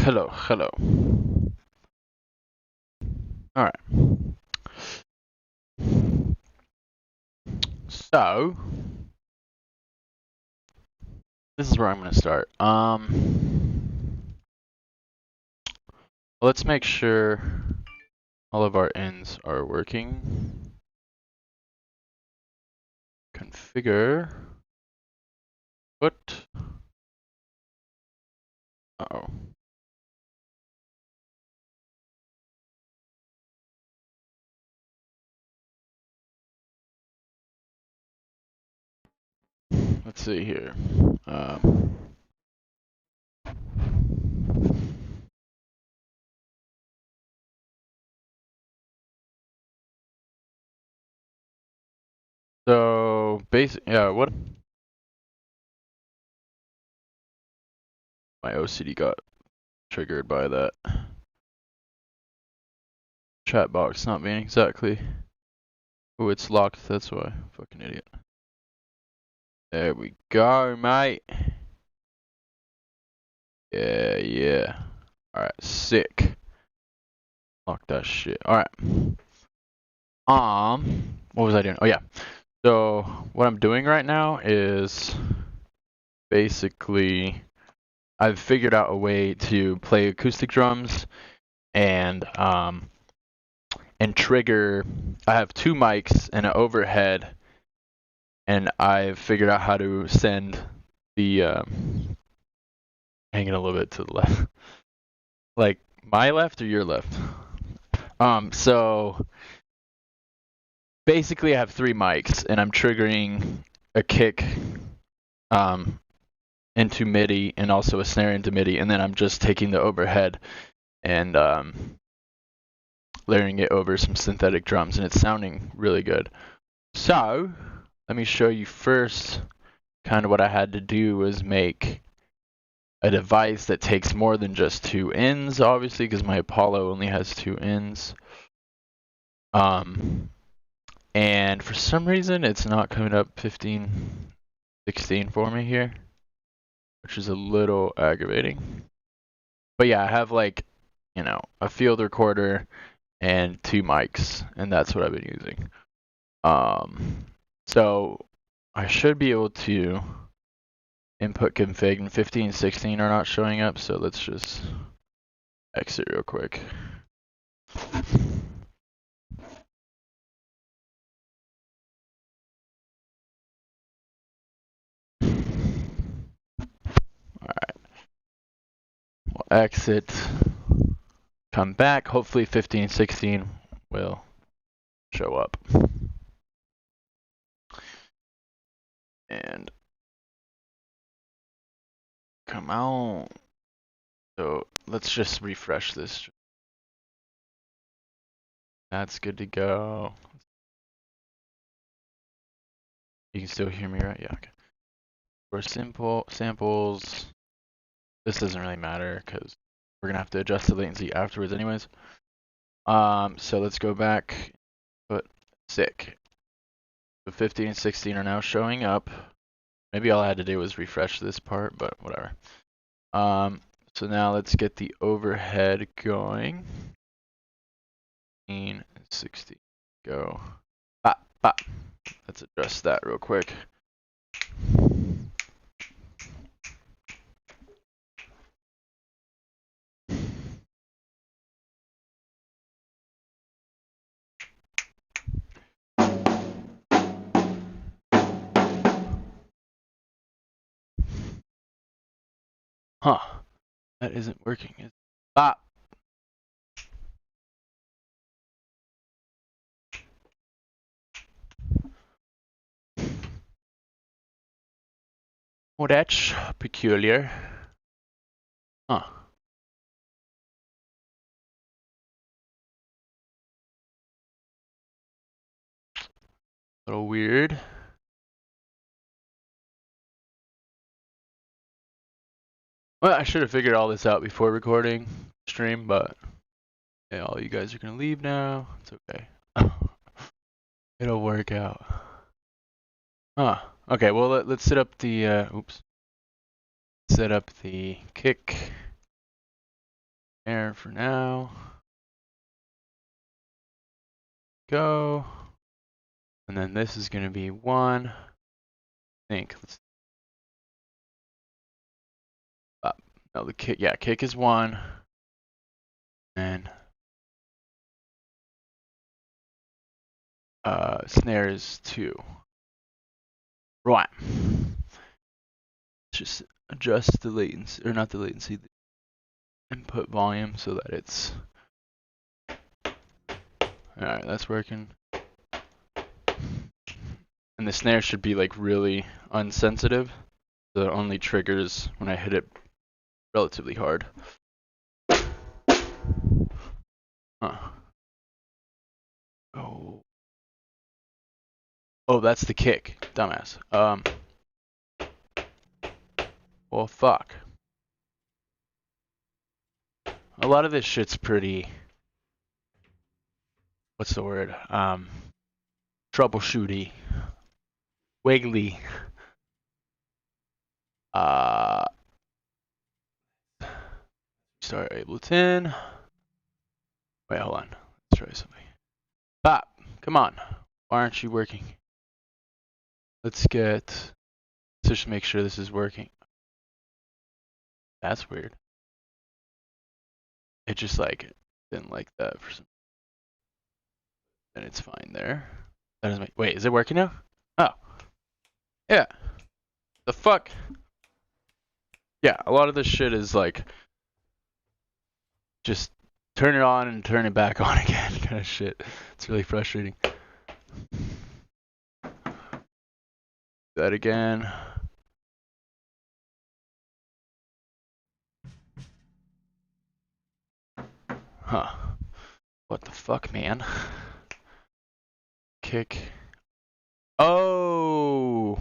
Hello. All right. So this is where I'm gonna start. Let's make sure all of our ends are working. Configure. Put. Uh-oh. Let's see here. So what my OCD got triggered by that chat box not being exactly. Oh, it's locked, that's why. Fucking idiot. There we go, mate. Yeah. Alright, sick. Lock that shit. Alright. What was I doing? Oh yeah. So what I'm doing right now is basically I've figured out a way to play acoustic drums and trigger. I have two mics and an overhead, and I've figured out how to send the hanging a little bit to the left, like my left or your left. So basically I have three mics and I'm triggering a kick into Midi and also a snare into Midi, and then I'm just taking the overhead and layering it over some synthetic drums, and it's sounding really good. So let me show you first. Kind of what I had to do was make a device that takes more than just two ends, obviously, because my Apollo only has two ends. And for some reason it's not coming up 15, 16 for me here, which is a little aggravating. But yeah, I have like, a field recorder and two mics, and that's what I've been using. So I should be able to input config, and 15 and 16 are not showing up, so let's just exit real quick. Alright. We'll exit, come back, hopefully 15, 16 will show up. And come out. So let's just refresh this. That's good to go. You can still hear me, right? Yeah, okay. For simple samples, this doesn't really matter because we're gonna have to adjust the latency afterwards anyways. So let's go back, put sick. So 15 and 16 are now showing up. Maybe all I had to do was refresh this part, but whatever. So now let's get the overhead going. 15 and 16, go. Bop, bop. Let's address that real quick. Huh. That isn't working. Is it? Bop. Oh, that's peculiar. Huh. A little weird. Well, I should have figured all this out before recording stream, but yeah, all you guys are gonna leave now. It's okay. It'll work out. Huh. Okay, well let's set up the oops. Set up the kick. Snare for now. Go. And then this is going to be 1. I think. Let's no, the kick. Yeah, kick is 1. And snare is 2. Right. Just adjust the latency, or not the latency, the input volume so that it's. Alright, that's working. And the snare should be like really unsensitive, so it only triggers when I hit it relatively hard. Huh. Oh, that's the kick, dumbass. Well, fuck. A lot of this shit's pretty. What's the word? Troubleshooty. Wiggly. Start Ableton. Wait, hold on. Let's try something. Bop! Come on. Why aren't you working? Let's just make sure this is working. That's weird. It just like didn't like that for some. Then it's fine there. That is my. Wait, is it working now? Oh. Yeah. The fuck? Yeah, a lot of this shit is like just turn it on and turn it back on again kind of shit. It's really frustrating. That again. Huh. What the fuck, man? Kick. Oh!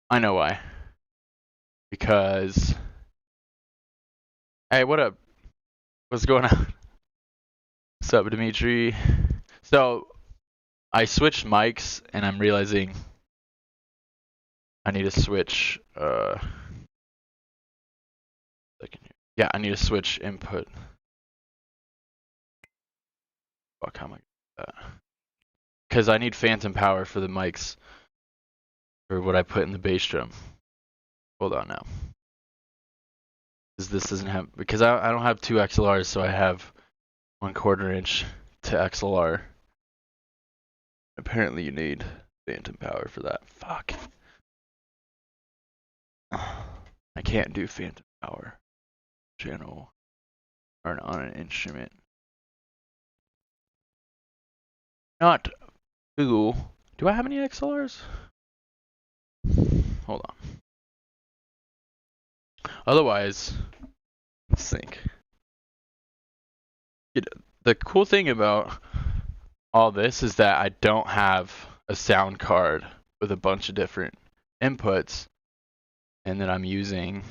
I know why. Because. Hey, what up? What's going on? What's up, Dimitri? So, I switched mics, and I'm realizing I need to switch. Yeah, I need to switch input. Fuck, how am I gonna do that? Because I need phantom power for the mics. For what I put in the bass drum. Hold on now. Because this doesn't have. Because I don't have 2 XLRs, so I have 1/4 inch to XLR. Apparently, you need phantom power for that. Fuck. I can't do phantom power channel or on an instrument. Not cool. Do I have any XLRs? Hold on. Otherwise, let's think. The cool thing about all this is that I don't have a sound card with a bunch of different inputs, and then I'm using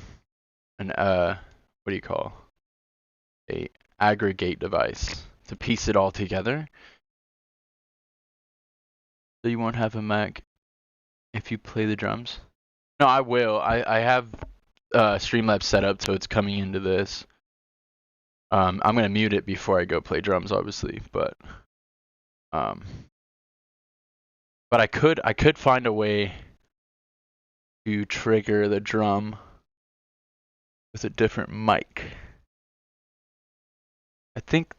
an what do you call a aggregate device to piece it all together. So you won't have a Mac if you play the drums? No, I will. I have Streamlabs set up so it's coming into this. I'm gonna mute it before I go play drums, obviously, but I could find a way to trigger the drum with a different mic. I think.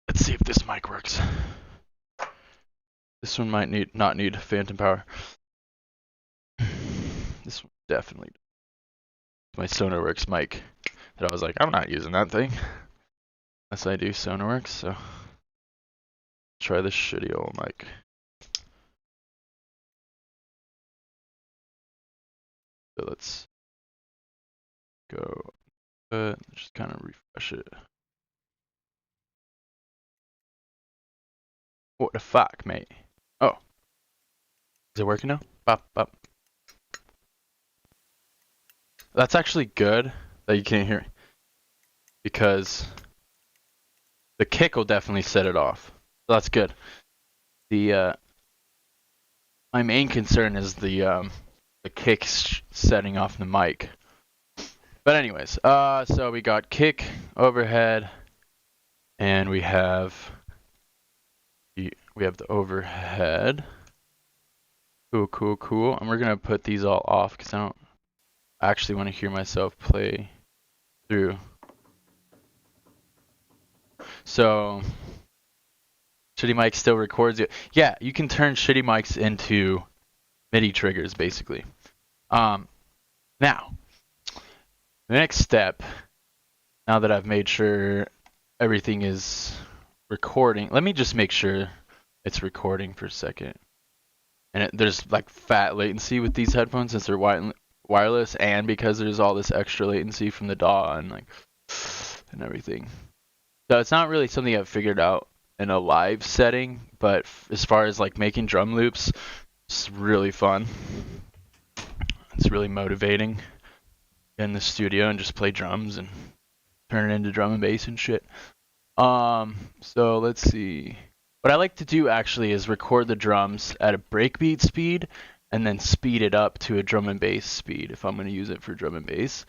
Let's see if this mic works. This one might not need phantom power. This one definitely. My Sonarworks mic that I was like, I'm not using that thing unless I do Sonarworks. So try this shitty old mic. So let's go. Just kind of refresh it. What the fuck, mate? Oh. Is it working now? Bop, bop. That's actually good that you can't hear me. Because the kick will definitely set it off. So that's good. The my main concern is the kick setting off the mic. But anyways, so we got kick, overhead, and we have the overhead. Cool. And we're gonna put these all off because I don't actually want to hear myself play through. So Shitty Mic still records it. Yeah, you can turn Shitty Mics into MIDI triggers basically. Now, the next step, now that I've made sure everything is recording, let me just make sure it's recording for a second. And there's like fat latency with these headphones since they're wireless, and because there's all this extra latency from the DAW and like and everything. So it's not really something I've figured out in a live setting, but as far as like making drum loops, it's really fun. It's really motivating. Get in the studio and just play drums and turn it into drum and bass and shit. So let's see. What I like to do actually is record the drums at a breakbeat speed and then speed it up to a drum and bass speed if I'm going to use it for drum and bass,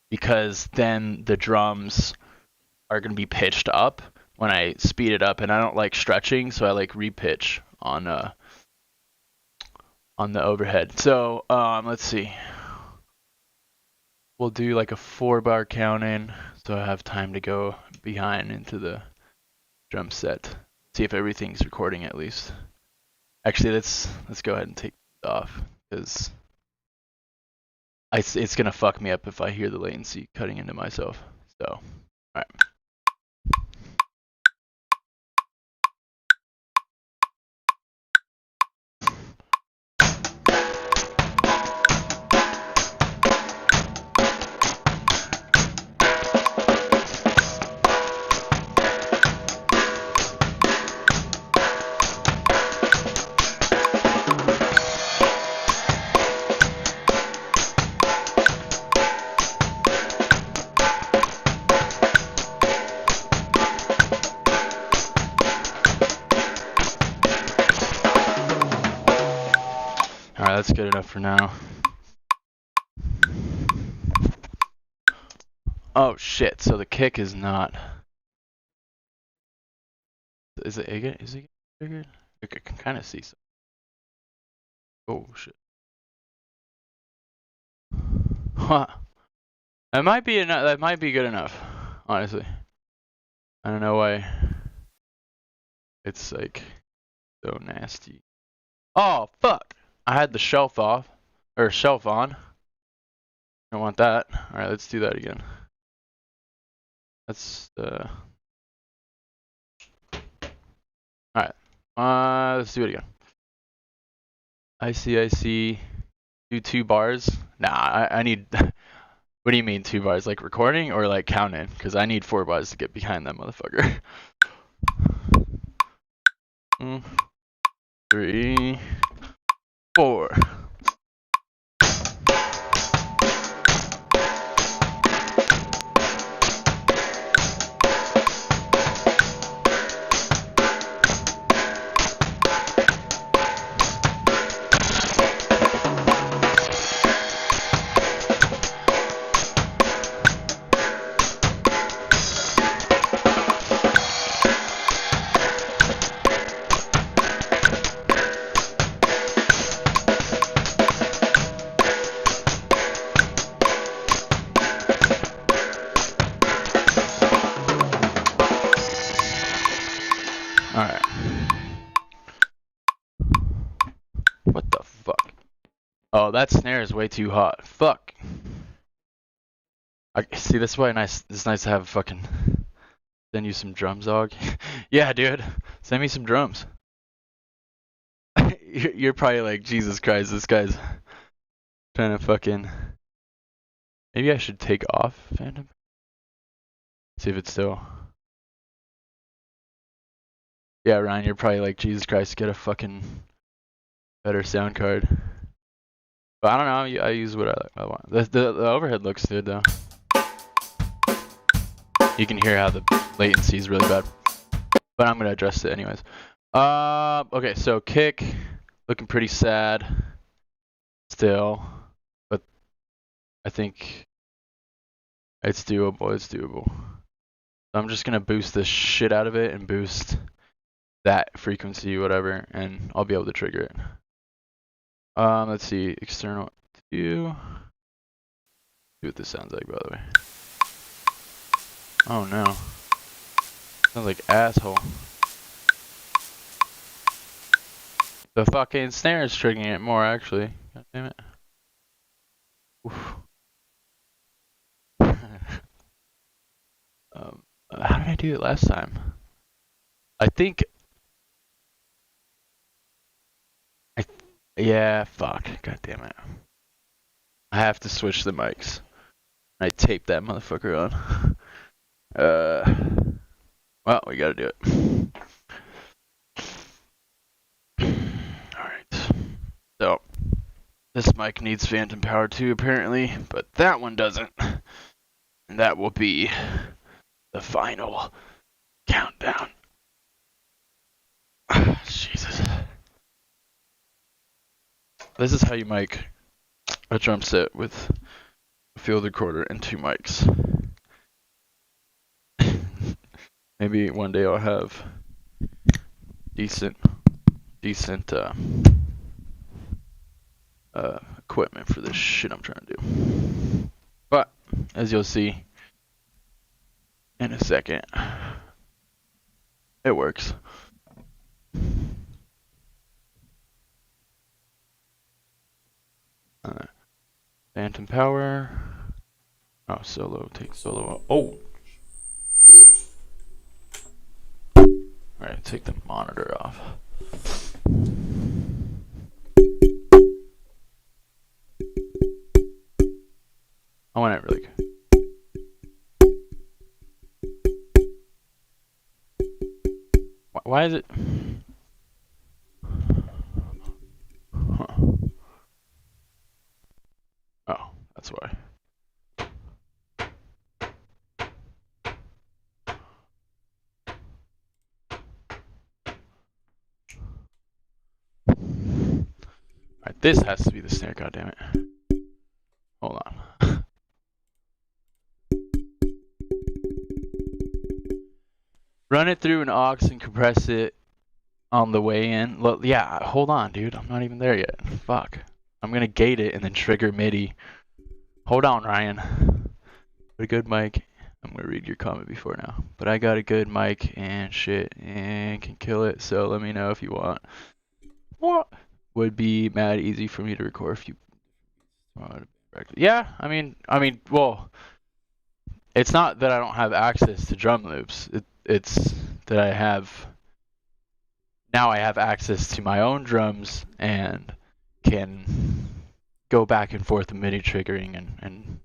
because then the drums are going to be pitched up when I speed it up, and I don't like stretching, so I like repitch on the overhead. So let's see. We'll do like a 4-bar count in, so I have time to go behind into the drum set. See if everything's recording at least. Actually, let's go ahead and take it off, because it's gonna fuck me up if I hear the latency cutting into myself. So, all right. Alright, that's good enough for now. Oh shit, so the kick is not... Is it triggered? I can kind of see something. Oh shit. Huh. That might be enough. That might be good enough, honestly. I don't know why it's like so nasty. Oh fuck! I had the shelf off, or shelf on. Don't want that. All right, let's do that again. Let's all right. Let's do it again. I see. Do 2 bars. Nah, I need. What do you mean 2 bars? Like recording or like counting? Because I need 4 bars to get behind that motherfucker. 3, 4. Alright. What the fuck? Oh, that snare is way too hot. Fuck. See, that's why it's nice to have fucking... Send you some drums, dog. Yeah, dude. Send me some drums. You're probably like, Jesus Christ, this guy's trying to fucking... Maybe I should take off Phantom? See if it's still... Yeah, Ryan, you're probably like, Jesus Christ, get a fucking better sound card. But I don't know, I use what I want. The overhead looks good though. You can hear how the latency is really bad. But I'm gonna address it anyways. Okay, so kick, looking pretty sad still. But I think It's doable, it's doable. I'm just gonna boost the shit out of it and boost that frequency, whatever, and I'll be able to trigger it. Let's see, external 2. See what this sounds like, by the way. Oh no. Sounds like asshole. The fucking snare is triggering it more, actually. God damn it. Oof. How did I do it last time? I think... yeah, fuck. God damn it. I have to switch the mics. I taped that motherfucker on. Well, we gotta do it. Alright. So, this mic needs phantom power too, apparently, but that one doesn't. And that will be the final countdown. Jesus. This is how you mic a drum set with a field recorder and 2 mics. Maybe one day I'll have decent equipment for this shit I'm trying to do. But as you'll see in a second, it works. Phantom power. Oh, solo. Take solo. Oh. Alright, take the monitor off. I want it really good. Why is it? Huh. Oh, that's why. Alright, this has to be the snare, goddammit. Hold on. Run it through an aux and compress it on the way in. Look, yeah, hold on, dude. I'm not even there yet. Fuck. I'm gonna gate it and then trigger MIDI. Hold on, Ryan. A good mic. I'm gonna read your comment before now. But I got a good mic and shit and can kill it, so let me know if you want. What? Would be mad easy for me to record if you... yeah, I mean, well, it's not that I don't have access to drum loops. It's that I have... now I have access to my own drums and can go back and forth with MIDI triggering and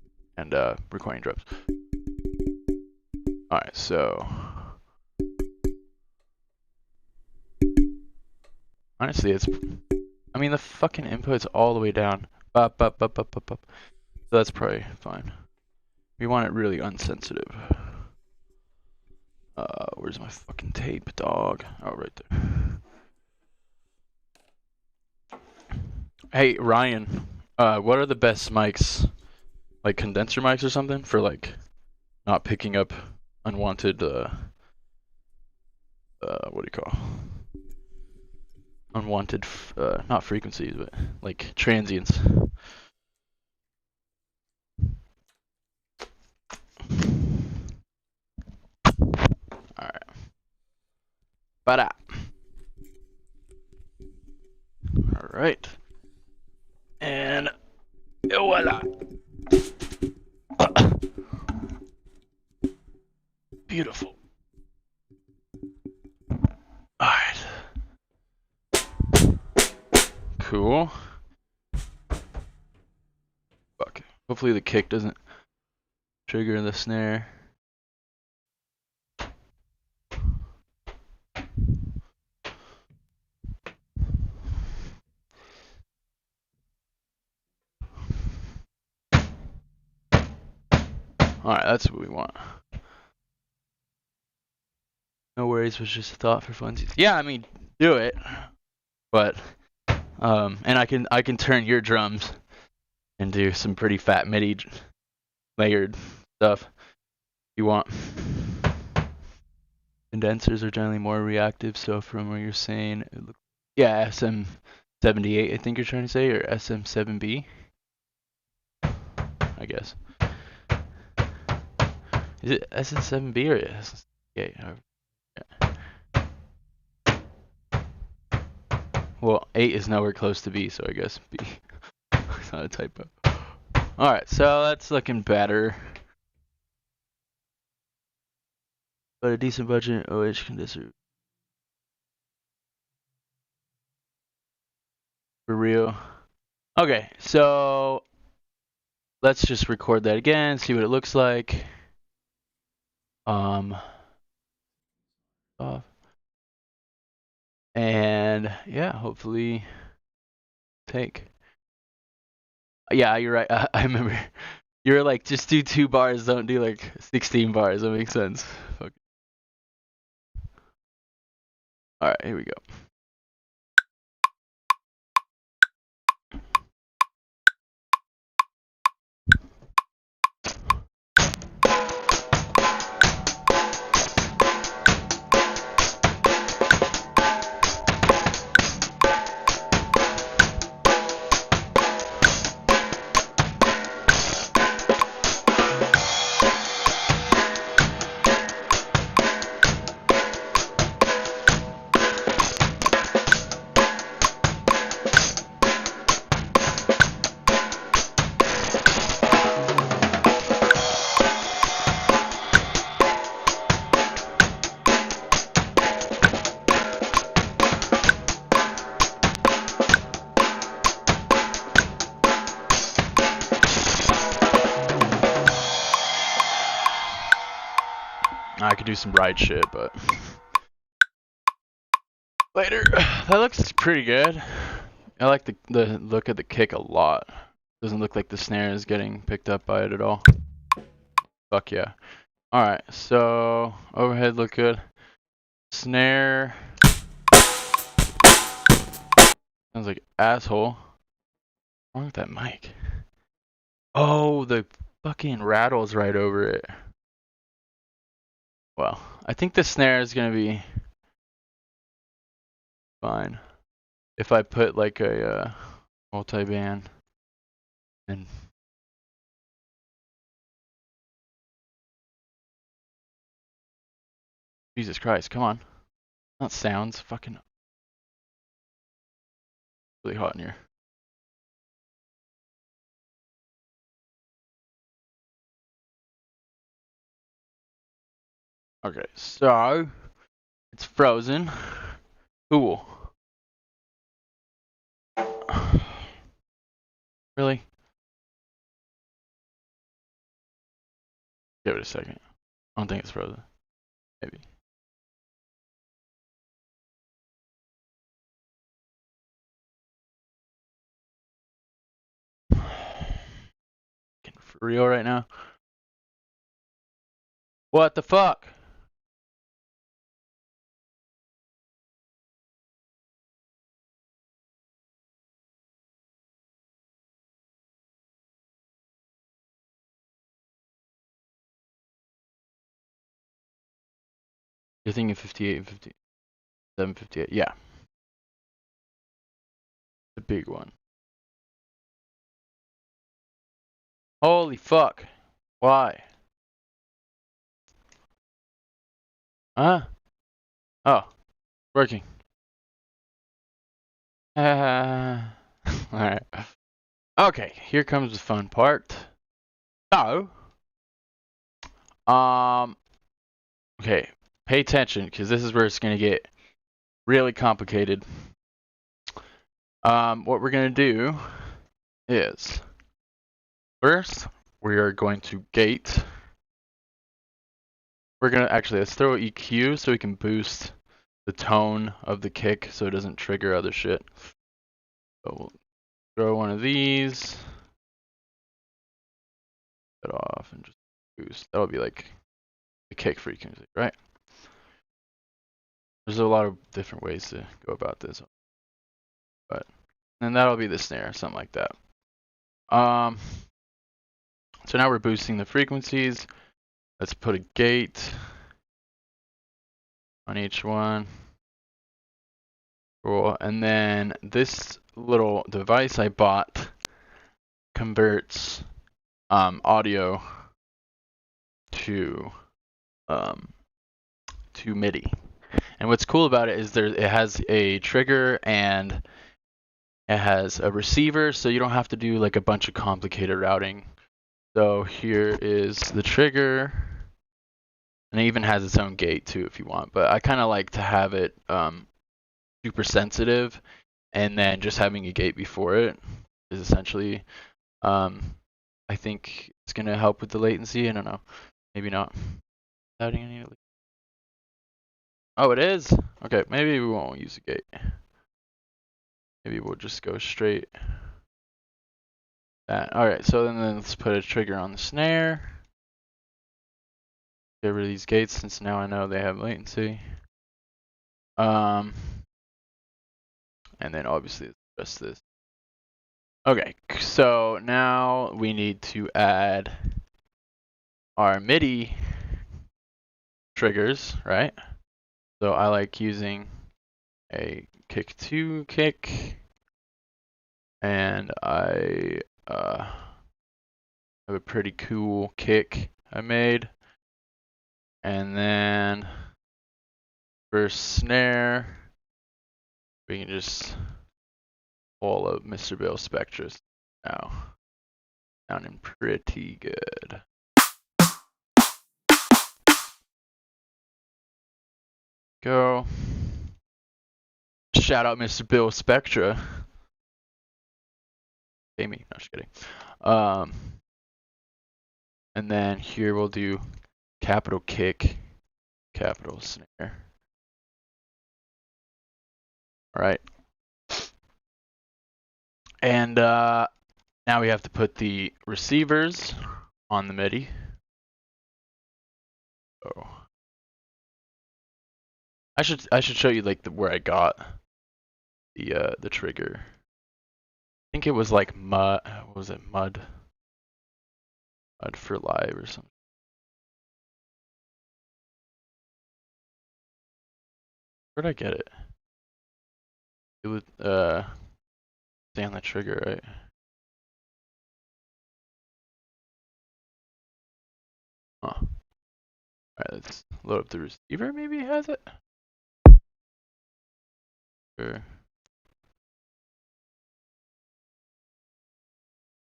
recording drums. Alright, so... honestly, it's... I mean, the fucking input's all the way down. Up. So that's probably fine. We want it really unsensitive. Where's my fucking tape, dog? Oh, right there. Hey, Ryan, what are the best mics? Like condenser mics or something? For like, not picking up unwanted, what do you call? Unwanted, not frequencies, but like transients. Alright. Ba-da. Alright. And voila. Beautiful. Alright. Cool. Fuck. Hopefully the kick doesn't trigger the snare. Alright, that's what we want. No worries, was just a thought for funsies. Yeah, I mean, do it. But and I can turn your drums into some pretty fat MIDI layered stuff you want. Condensers are generally more reactive, so from what you're saying, yeah, SM78, I think you're trying to say, or SM7B, I guess. Is it SM7B or SM78? Well, 8 is nowhere close to B, so I guess B. It's not a typo. Alright, so that's looking better. But a decent budget OH condenser. For real. Okay, so let's just record that again, see what it looks like. Off. And yeah, hopefully take. Yeah, you're right. I remember. You're like, just do 2 bars, don't do like 16 bars. That makes sense. Okay. Alright, here we go. I could do some ride shit, but later. That looks pretty good. I like the look of the kick a lot. Doesn't look like the snare is getting picked up by it at all. Fuck yeah. Alright, so overhead look good. Snare sounds like asshole. What's wrong with that mic? Oh, the fucking rattles right over it. Well, I think the snare is gonna be fine if I put like a multi-band and Jesus Christ, come on. Not sounds, fucking really hot in here. Okay, so it's frozen. Cool. Really? Give it a second. I don't think it's frozen. Maybe. For real right now? What the fuck? You're thinking 58 and 57, 58. Yeah. The big one. Holy fuck. Why? Huh? Oh. Working. Alright. Okay, here comes the fun part. So, okay, pay attention, because this is where it's going to get really complicated. What we're going to do is, first, we are going to gate. We're going to, actually, let's throw EQ so we can boost the tone of the kick so it doesn't trigger other shit. So we'll throw one of these. It off and just boost. That'll be like the kick frequency, right? There's a lot of different ways to go about this, but then that'll be the snare, something like that. So now we're boosting the frequencies. Let's put a gate on each one. Cool. And then this little device I bought converts audio to MIDI. And what's cool about it is it has a trigger and it has a receiver, so you don't have to do like a bunch of complicated routing. So here is the trigger, and it even has its own gate too if you want. But I kind of like to have it super sensitive, and then just having a gate before it is essentially, I think it's gonna help with the latency. I don't know, maybe not. Adding any. Oh, it is? Okay, maybe we won't use a gate. Maybe we'll just go straight. Alright, so then let's put a trigger on the snare. Get rid of these gates since now I know they have latency. And then obviously just this. Okay, so now we need to add our MIDI triggers, right? So I like using a kick 2 kick, and I have a pretty cool kick I made. And then for snare, we can just pull up Mr. Bill Spectra now. Sounding pretty good. Go. Shout out Mr. Bill Spectra. Pay me. No, just kidding. And then here we'll do capital kick, capital snare. All right. And now we have to put the receivers on the MIDI. Oh. I should show you like where I got the trigger. I think it was like mud. What was it? Mud for Live or something. Where'd I get it? It would stay on the trigger, right? Huh. Alright, let's load up the receiver. Maybe it has it. Sure.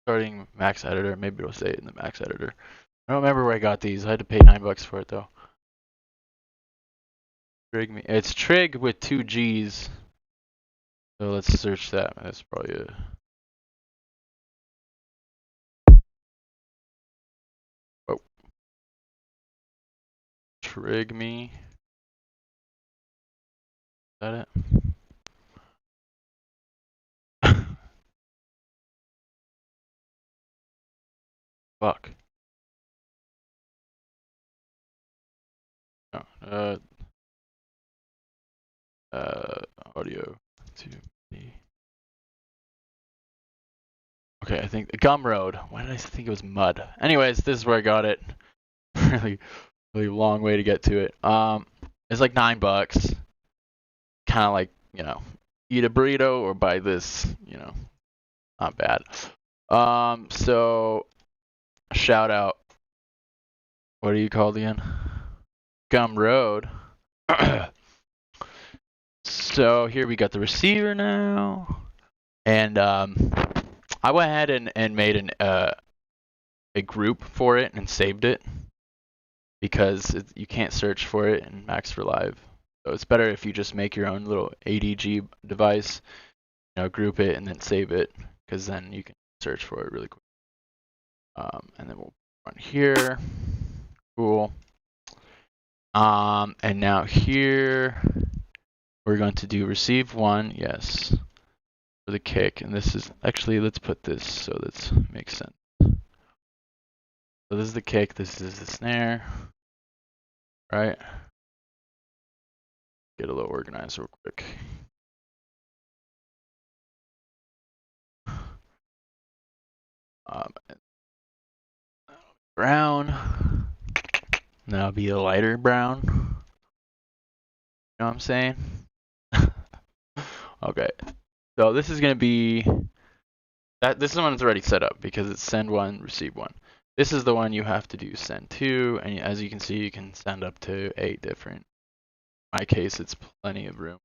Starting Max Editor. Maybe it'll say it in the Max Editor. I don't remember where I got these. I had to pay $9 for it though. Trig me. It's Trig with 2 G's. So let's search that. That's probably it. Oh. Trig me. Is that it? Fuck. No. Audio to me. Okay, I think Gumroad. Why did I think it was Mud? Anyways, this is where I got it. really long way to get to it. It's like $9. Kind of like, you know, eat a burrito or buy this, you know, not bad. So shout out. What are you called again? Gumroad. So here we got the receiver now, and I went ahead and made a group for it and saved it because you can't search for it in Max for Live. So it's better if you just make your own little ADG device, you know, group it and then save it, because then you can search for it really quick. And then we'll run here. Cool. And now here we're going to do receive 1, yes, for the kick. And this is actually, let's put this so this makes sense. So this is the kick, this is the snare, right? Get a little organized real quick. brown. And that'll be a lighter brown. You know what I'm saying? Okay. So this is gonna be this is the one that's already set up because it's send one, receive one. This is the one you have to do send to, and as you can see, you can send up to 8 different. In my case, it's plenty of room.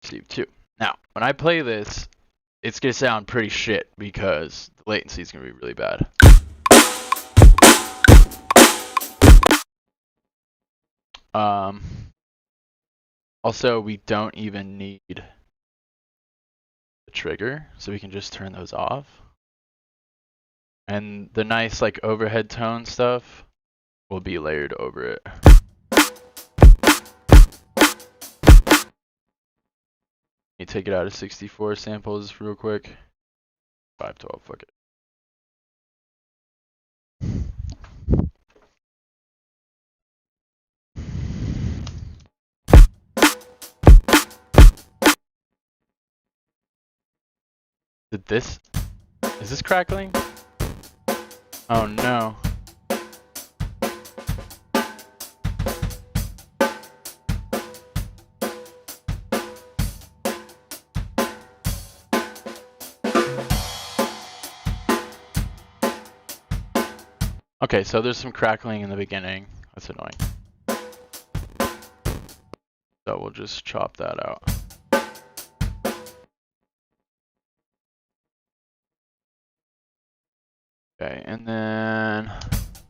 Receive 2. Now, when I play this, it's gonna sound pretty shit because the latency is gonna be really bad. Also, we don't even need the trigger, so we can just turn those off. And the nice like overhead tone stuff will be layered over it. You take it out of 64 samples real quick. 512, fuck it. Is this crackling? Oh no. Okay, so there's some crackling in the beginning. That's annoying. So we'll just chop that out. Okay, and then...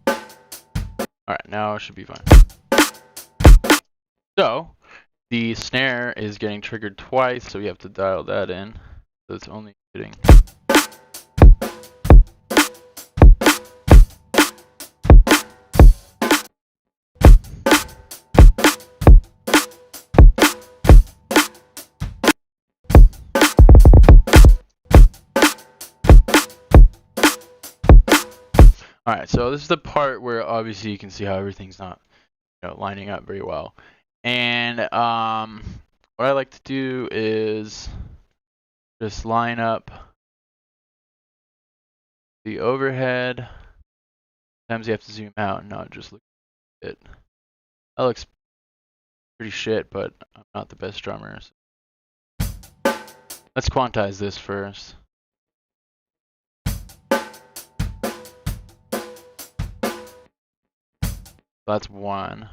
Alright, now it should be fine. So, the snare is getting triggered twice, so we have to dial that in. So it's only hitting... Alright, so this is the part where obviously you can see how everything's not, lining up very well. And what I like to do is just line up the overhead. Sometimes you have to zoom out and not just look at it. That looks pretty shit, but I'm not the best drummer. So. Let's quantize this first. That's 1.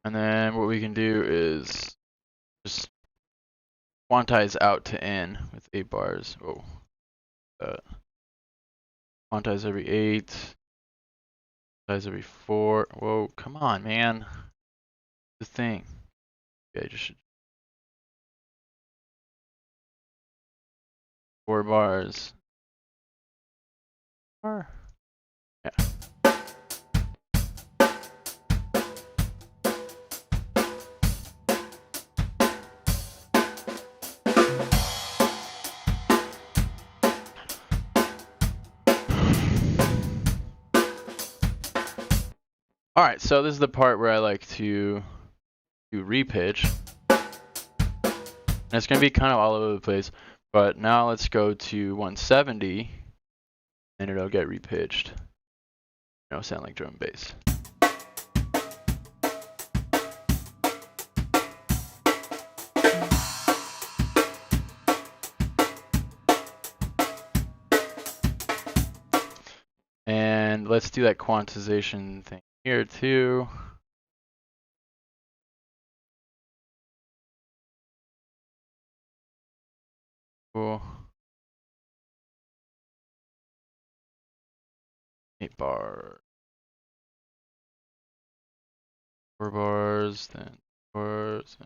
And then what we can do is just quantize out to in with 8 bars. Oh, quantize every 8. Quantize every 4. Whoa, come on, man. The thing. Okay, just 4 bars. Yeah. Alright, so this is the part where I like to do repitch. And it's going to be kind of all over the place. But now let's go to 170. And it'll get repitched. Sound like drum and bass. And let's do that quantization thing here too. Cool. 8 bars. 4 bars, then 4 bars.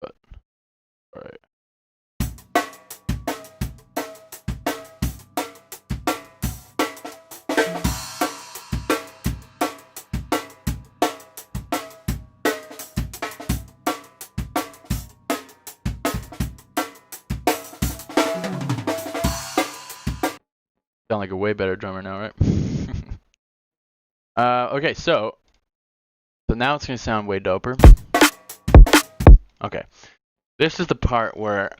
But, alright. Sound like a way better drummer now, right? Okay, so now it's gonna sound way doper. Okay, this is the part where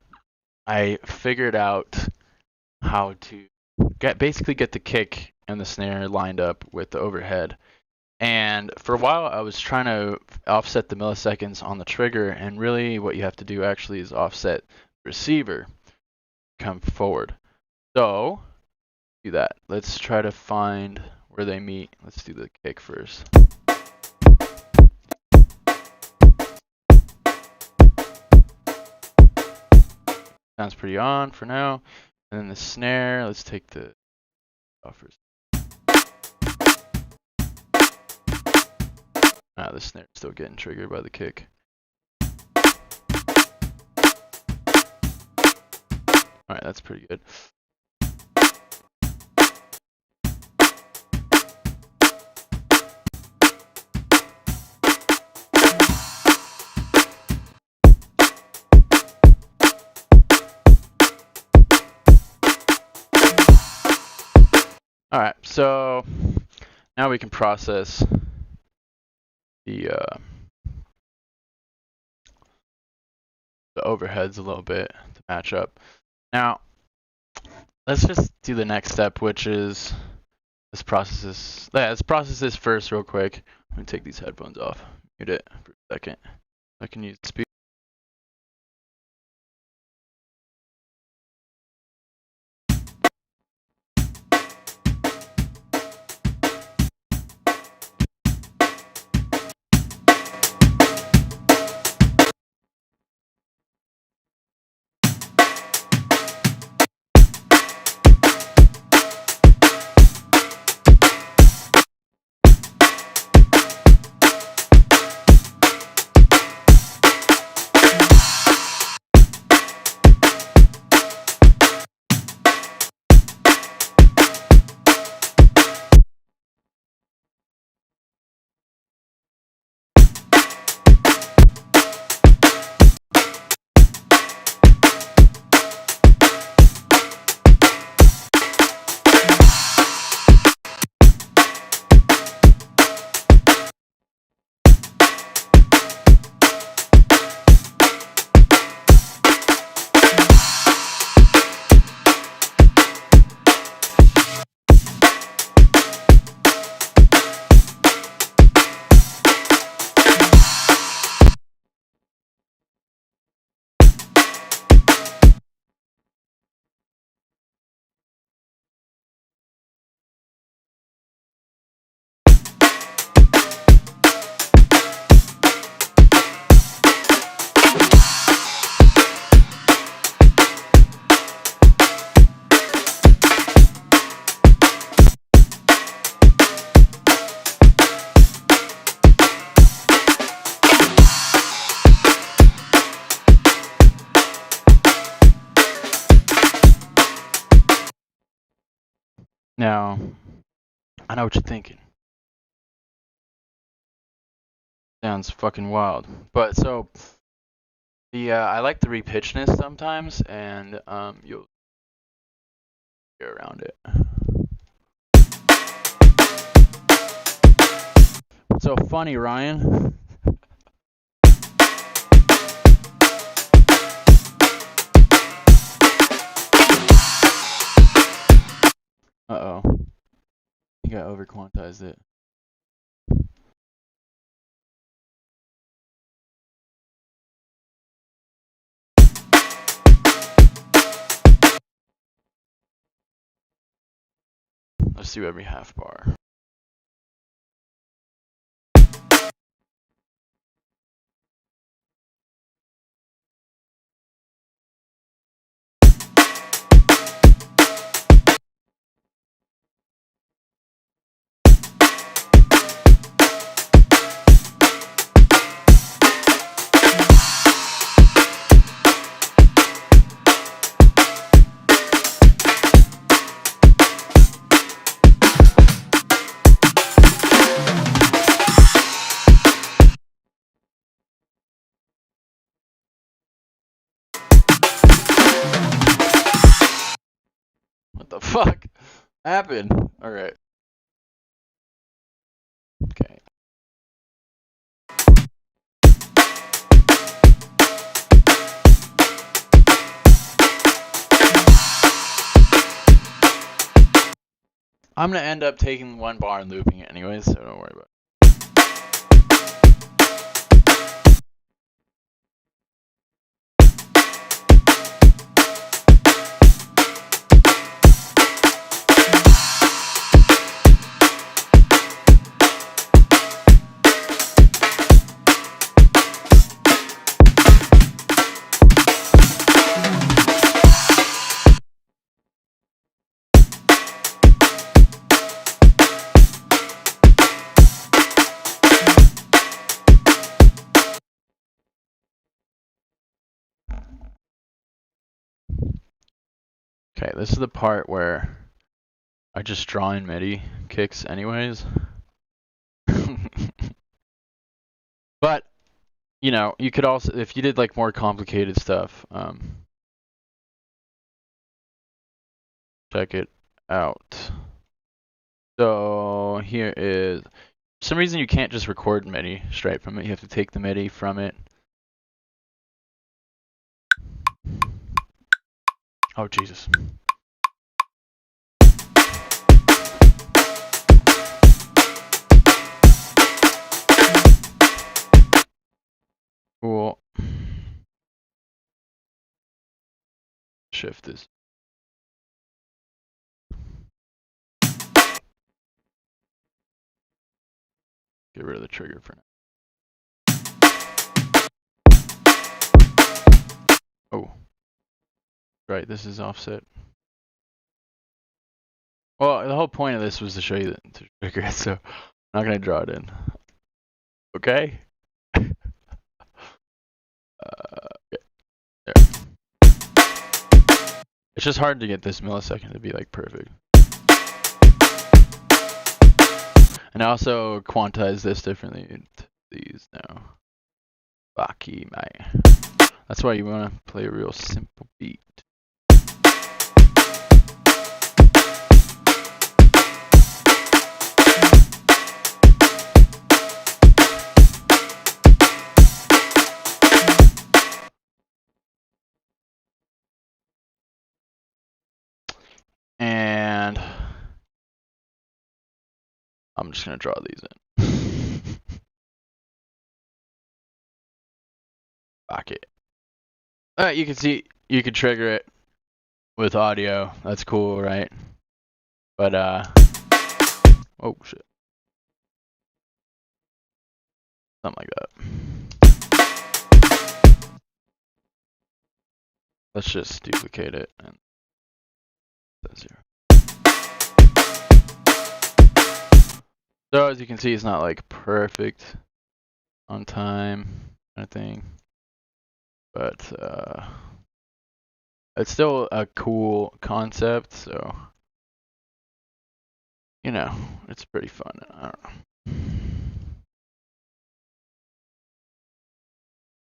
I figured out how to basically get the kick and the snare lined up with the overhead. And for a while, I was trying to offset the milliseconds on the trigger, and really what you have to do actually is offset the receiver come forward. So, do that. Let's try to find where they meet. Let's do the kick first. Sounds pretty on for now. And then the snare, let's take the off first. The snare's still getting triggered by the kick. Alright, that's pretty good. Alright, so now we can process the overheads a little bit to match up. Now, let's just do the next step, which is let's process this. Yeah, let's process this first real quick. I'm gonna take these headphones off. Mute it for a second. I can use speed. Now, I know what you're thinking. Sounds fucking wild. But so the I like the repitchedness sometimes, and you'll get around it. What's so funny, Ryan? Uh-oh. I think I over-quantized it. Let's do every half bar. What the fuck happened? Alright. Okay. I'm gonna end up taking one bar and looping it anyways, so don't worry about it. Okay, this is the part where I just draw in MIDI kicks anyways. But, you know, you could also, if you did like more complicated stuff, check it out. So here is, for some reason you can't just record MIDI straight from it. You have to take the MIDI from it. Oh, Jesus. Cool. Shift this. Get rid of the trigger for now. Oh. Right, this is offset. Well, the whole point of this was to show you the trigger it, so I'm not going to draw it in. Okay? Okay. There. It's just hard to get this millisecond to be like perfect. And I also quantize this differently to these now. Baki mai. That's why you want to play a real simple beat. And I'm just going to draw these in. Baki. Alright, you can see, you can trigger it with audio. That's cool, right? But, oh shit. Something like that. Let's just duplicate it and that's here. So as you can see, it's not like perfect on time kind of thing, but it's still a cool concept. So you know, it's pretty fun. I don't know.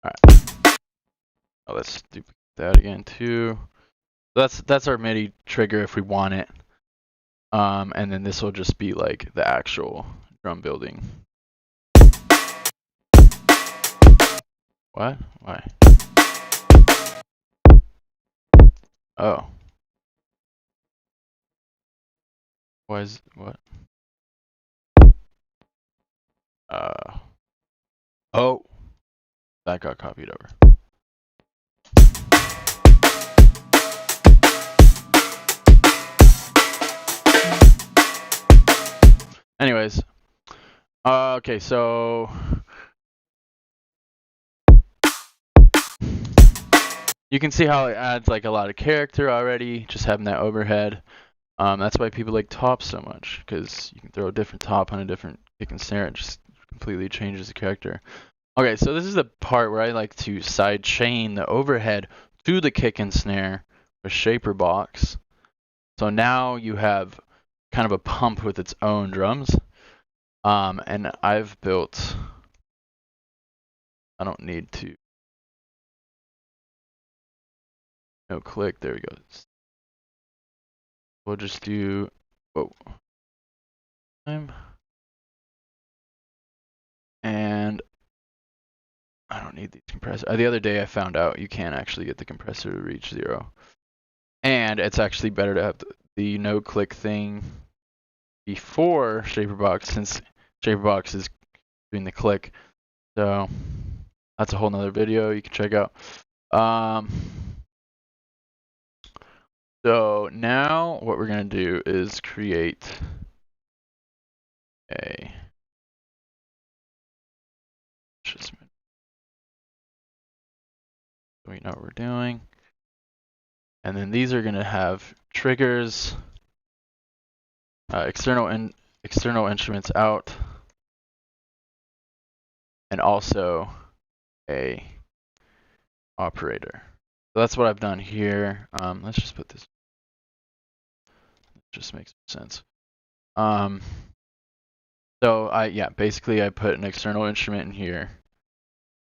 All right. Oh, let's duplicate that again too. That's our MIDI trigger if we want it. And then this will just be like the actual drum building. What? Why? Oh. Why is what? Oh. That got copied over. Anyways. Okay, so you can see how it adds like a lot of character already, just having that overhead. That's why people like top so much, because you can throw a different top on a different kick and snare. It just completely changes the character. Okay, so this is the part where I like to side chain the overhead to the kick and snare with shaper box. So now you have kind of a pump with its own drums. And I've built, I don't need to, no click, there we go. We'll just do, whoa. don't need these compressors. The other day I found out you can't actually get the compressor to reach 0. And it's actually better to have the no click thing before Shaperbox, since Shaperbox is doing the click. So that's a whole nother video you can check out. So now what we're gonna do is create a so we know what we're doing. And then these are gonna have triggers, external instruments out, and also a operator. So that's what I've done here. Let's just put this. It just makes sense. So basically I put an external instrument in here,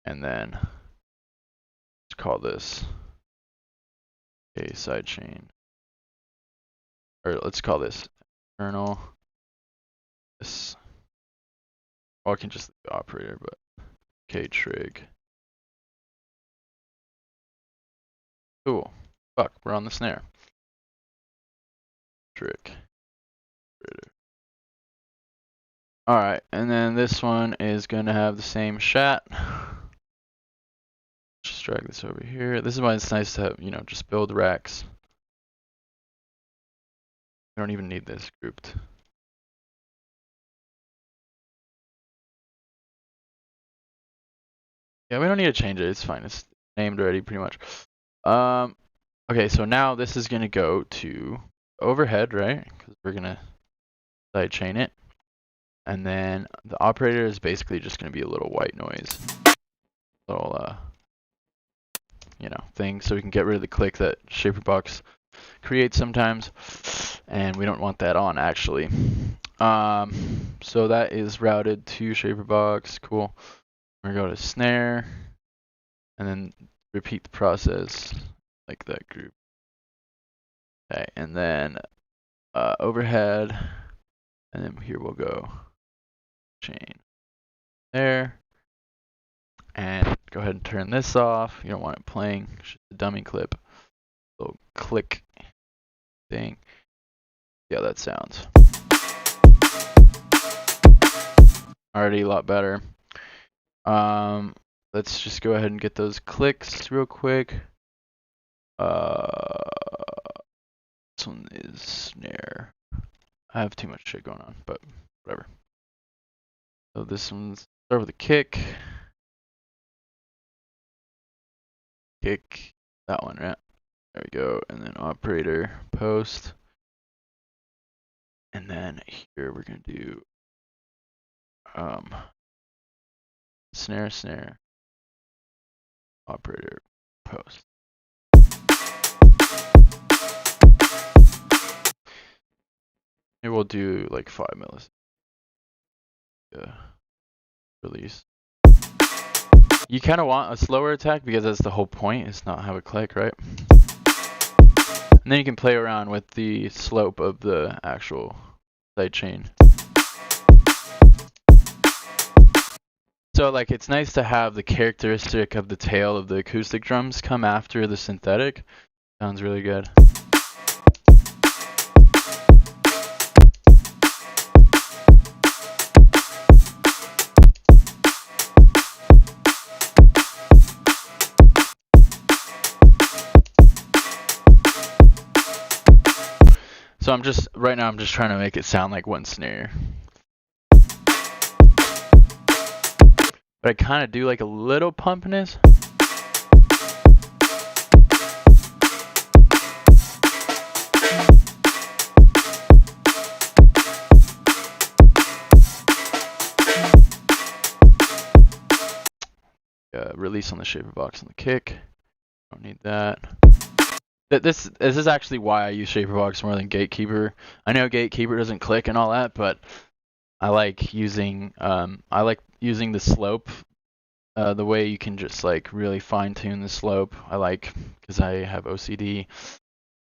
and then let's call this a sidechain, or let's call this external. This, well, I can just leave the operator, but trig. Cool. Fuck, we're on the snare. Trig. Alright, and then this one is going to have the same shat. Just drag this over here. This is why it's nice to have, just build racks. We don't even need this grouped. Yeah, we don't need to change it. It's fine. It's named already pretty much. Okay, so now this is going to go to overhead, right? Because we're going to sidechain it. And then the operator is basically just going to be a little white noise. Little, thing. So we can get rid of the click that Shaperbox creates sometimes. And we don't want that on, actually. So that is routed to Shaperbox. Cool. We're going to go to snare. And then repeat the process like that group. Okay, and then overhead. And then here we'll go chain there. And go ahead and turn this off. You don't want it playing. It's just a dummy clip. Little click thing. Yeah, that sounds already a lot better. Let's just go ahead and get those clicks real quick. This one is snare. I have too much shit going on, but whatever. So this one's start with a kick. Kick that one, right? There we go. And then operator post. And then here we're gonna do snare, operator post. Maybe we'll do like 5 milliseconds. Yeah. Release. You kind of want a slower attack because that's the whole point, is not have a click, right? And then you can play around with the slope of the actual sidechain. So like it's nice to have the characteristic of the tail of the acoustic drums come after the synthetic. Sounds really good. So right now I'm just trying to make it sound like one snare. But I kind of do like a little pumpness. Release on the Shaperbox and the kick. Don't need that. This is actually why I use Shaperbox more than Gatekeeper. I know Gatekeeper doesn't click and all that, but I like using the slope, the way you can just like really fine tune the slope. I like, because I have OCD,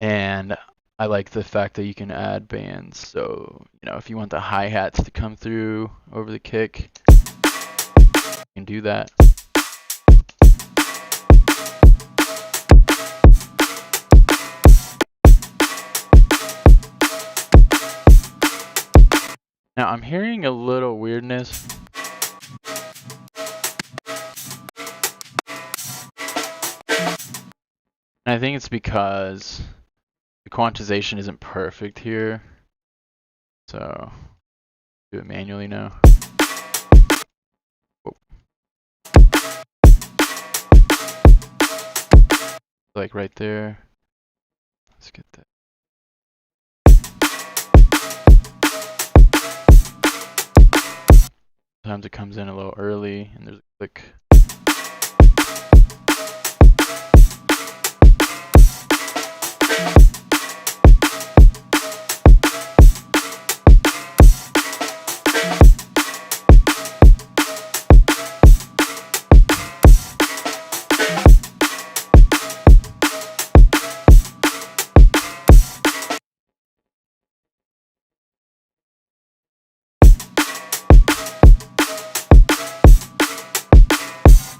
and I like the fact that you can add bands. So if you want the hi-hats to come through over the kick, you can do that. Now I'm hearing a little weirdness. And I think it's because the quantization isn't perfect here. So do it manually now. Whoa. Like right there. Let's get that. Sometimes it comes in a little early and there's a click.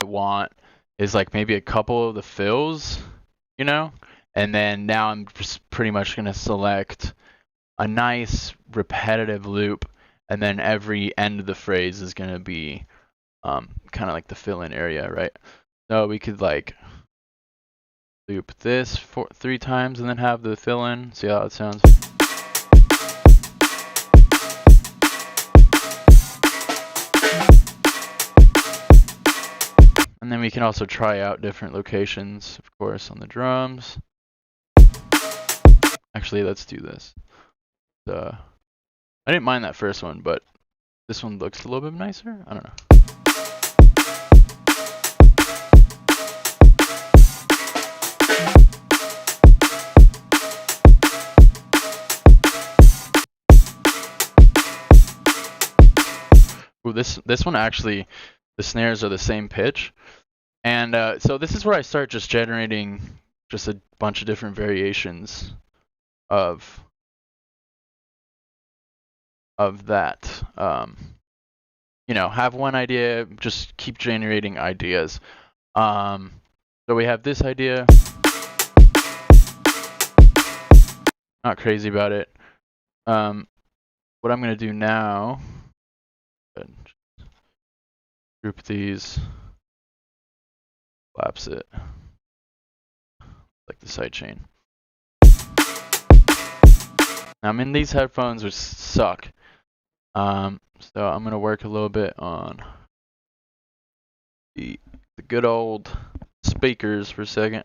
Want is like maybe a couple of the fills, you know, and then now I'm just pretty much going to select a nice repetitive loop, and then every end of the phrase is going to be kind of like the fill-in area, right? So we could like loop this 3 times and then have the fill-in. See how it sounds? And then we can also try out different locations, of course, on the drums. Actually, let's do this. I didn't mind that first one, but this one looks a little bit nicer. I don't know. Ooh, this one actually, the snares are the same pitch. And so this is where I start just generating just a bunch of different variations of that. You know, have one idea, just keep generating ideas. So we have this idea. Not crazy about it. What I'm going to do now, group these, collapse it, like the sidechain. Now I'm in these headphones, which suck. So I'm going to work a little bit on the good old speakers for a second.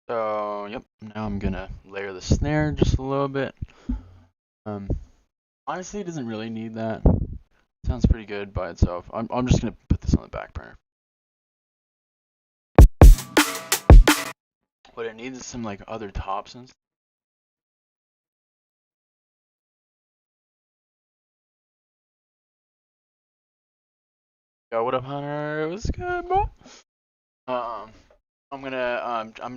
So, yep, now I'm gonna layer the snare just a little bit. Honestly, it doesn't really need that. Sounds pretty good by itself. I'm just gonna put this on the back burner. What it needs is some like other tops and stuff. Yo, what up, Hunter? What's good, bro? I'm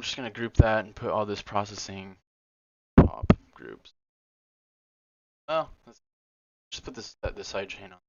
just gonna group that and put all this processing top groups. Oh, let's just put this side chain on.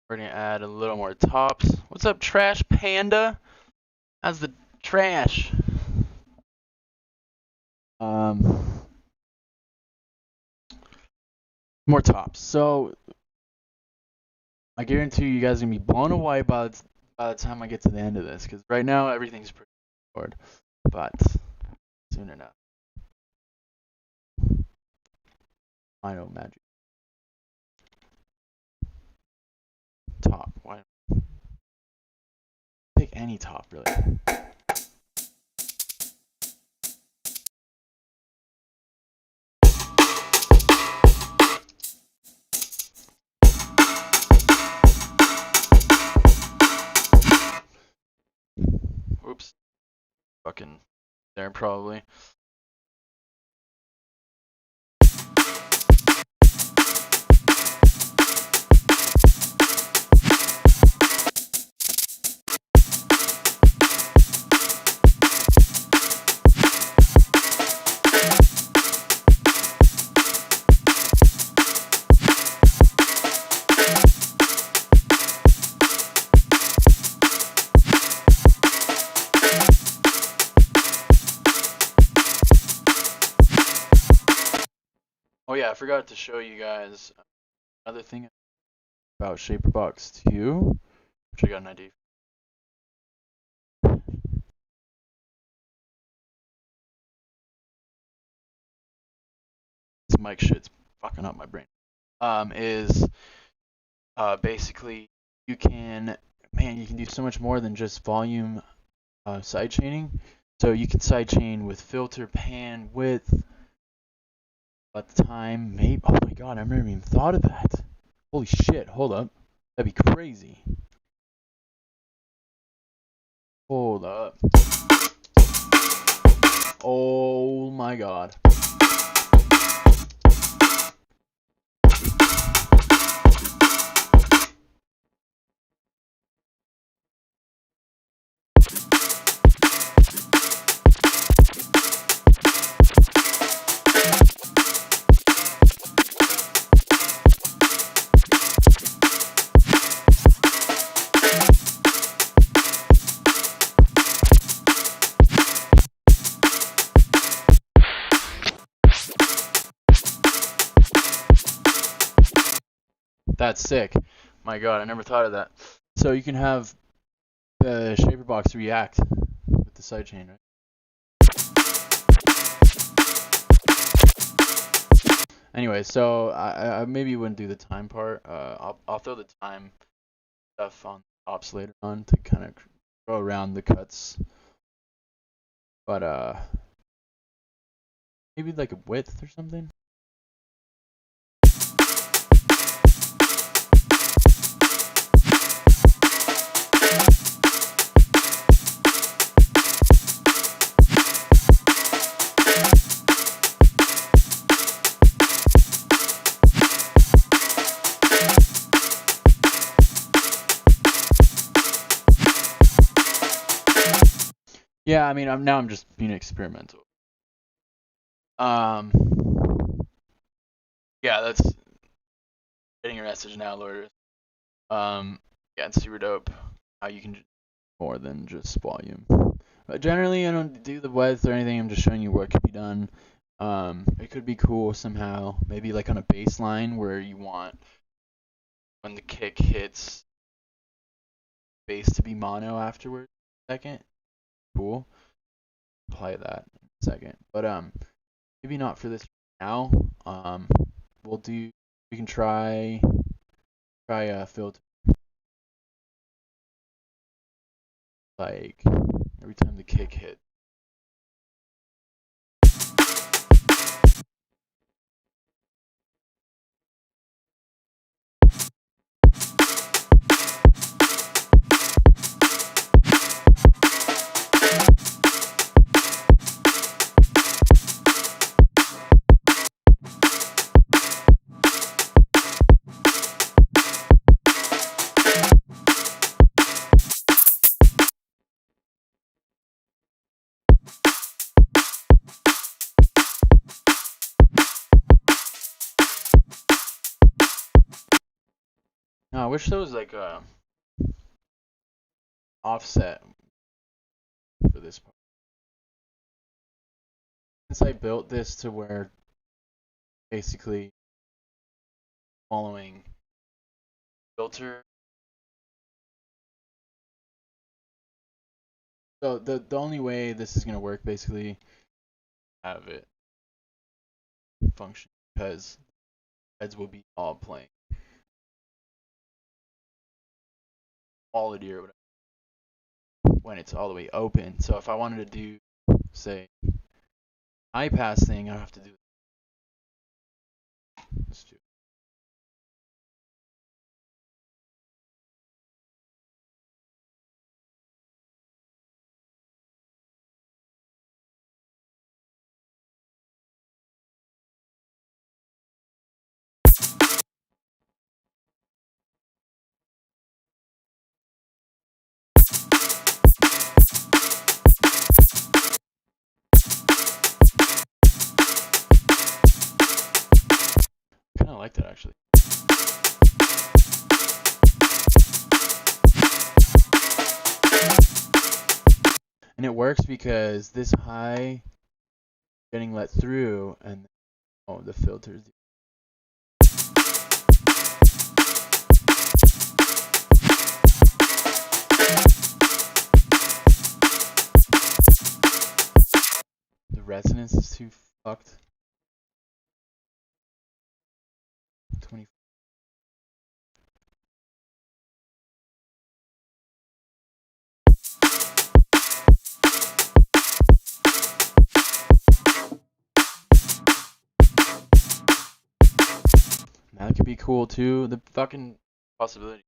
We're gonna add a little more tops. What's up, Trash Panda? How's the trash? More tops. So I guarantee you guys are gonna be blown away by the time I get to the end of this, because right now everything's pretty hard, but soon enough. I know magic. Top. Why? Pick any top, really. Oops. Fucking there, probably. Oh yeah, I forgot to show you guys another thing about Shaperbox 2, which I got an idea. This mic shit's fucking up my brain. Is basically you can do so much more than just volume sidechaining. So you can sidechain with filter, pan, width, time, maybe. Oh my god, I never even thought of that. Holy shit, hold up. That'd be crazy. Hold up. Oh my god. That's sick. My god, I never thought of that. So you can have the Shaperbox react with the sidechain, right? Anyway, so I maybe wouldn't do the time part. I'll throw the time stuff on ops later on to kind of go around the cuts. But maybe like a width or something. I mean, I'm just being experimental. Yeah, that's getting your message now, Lord. Yeah, it's super dope how you can more than just volume. But generally, I don't do the width or anything. I'm just showing you what could be done. It could be cool somehow. Maybe like on a bass line where you want when the kick hits bass to be mono afterwards. Second, cool. Apply that in a second. But maybe not for this now. We can try a filter like every time the kick hit. I wish there was like a offset for this part. Since I built this to where basically following filter. So the only way this is gonna work basically have it function because heads will be all playing quality or whatever when it's all the way open. So if I wanted to do say high pass thing, I have to do this too. Kind of like that actually. And it works because this high getting let through and the filters. The resonance is too fucked. 20. That could be cool too. The fucking possibility.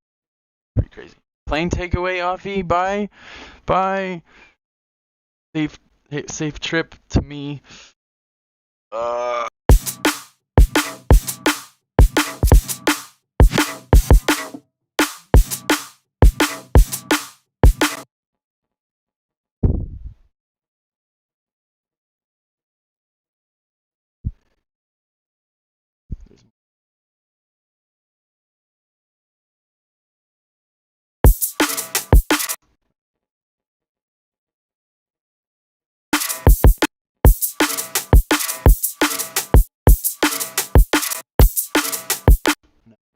Pretty crazy. Plane takeaway, Offie. Bye. Safe trip to me. I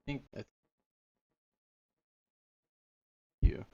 think that's you.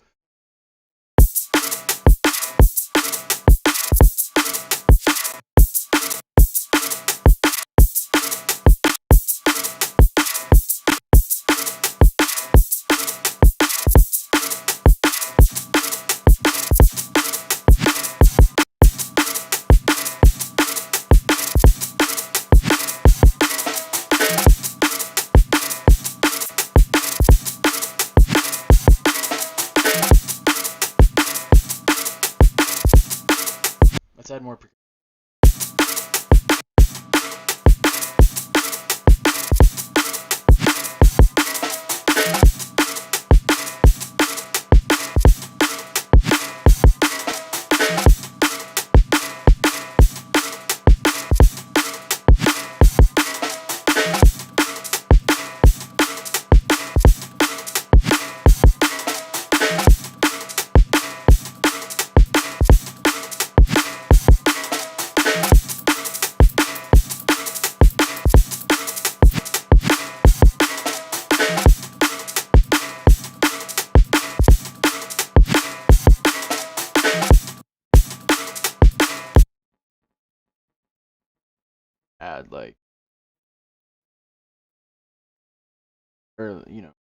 or you know.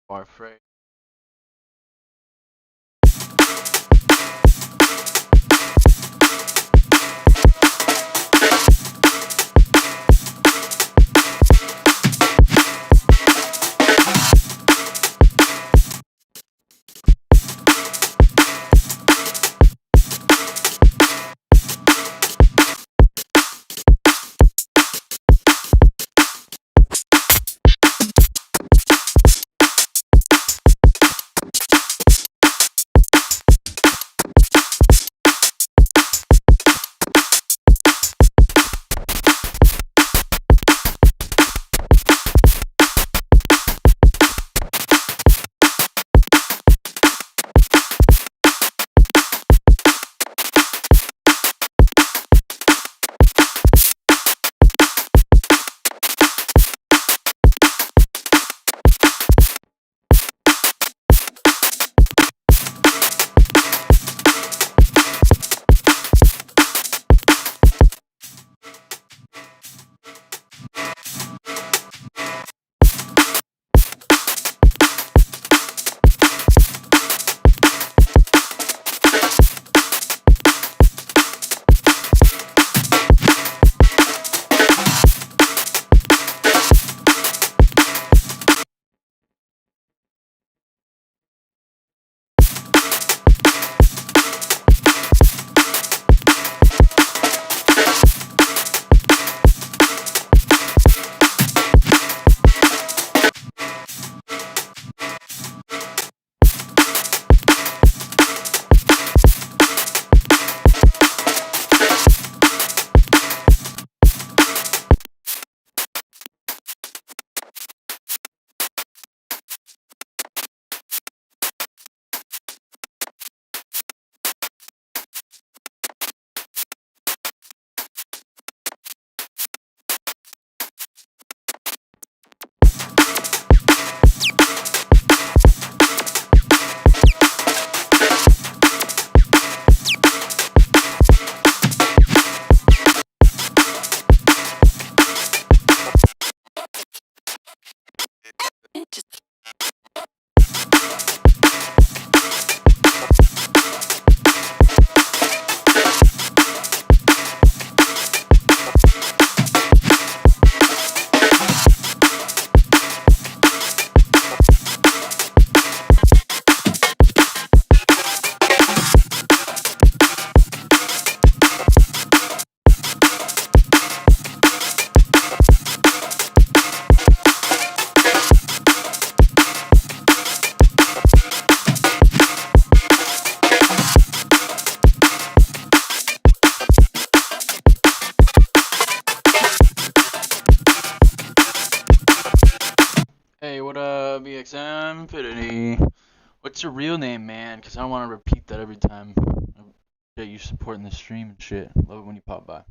Bar phrase. Hey, what up, EXM Infinity? What's your real name, man? Because I don't want to repeat that every time. I appreciate you supporting the stream and shit. Love it when you pop by.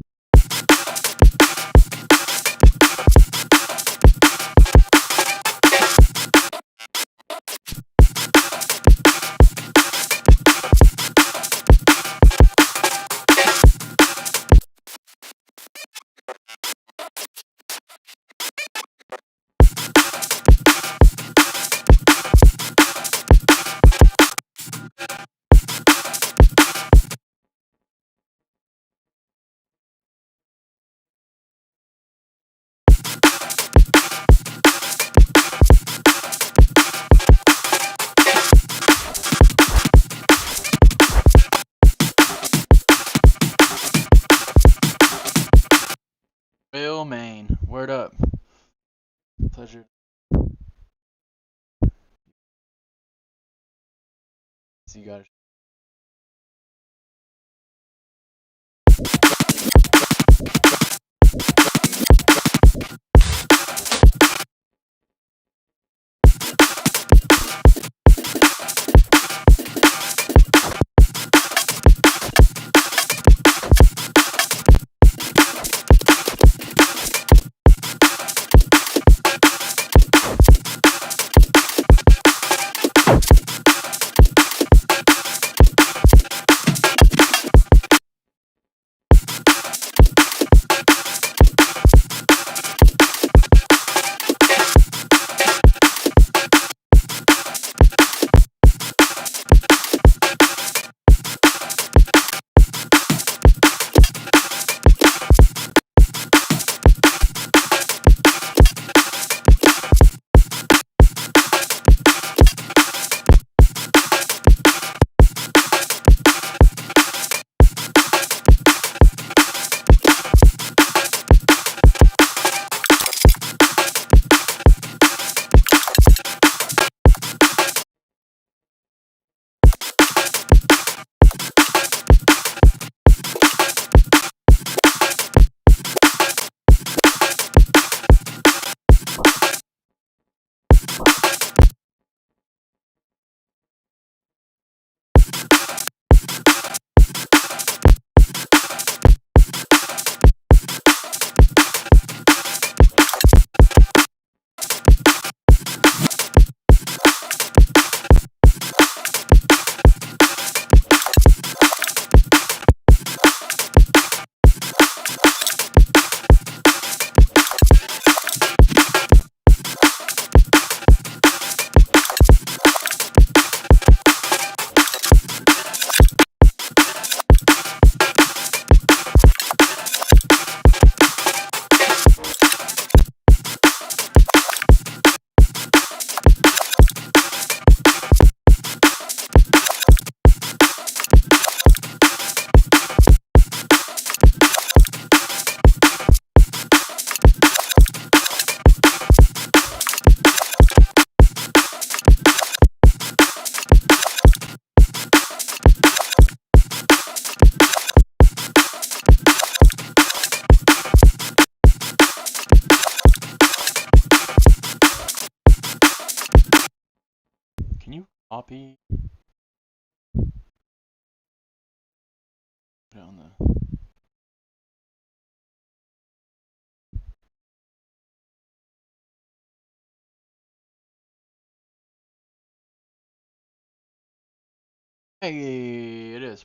Real Maine. Word up. Pleasure. See you guys. Can you copy? Put it on the. Hey, it is.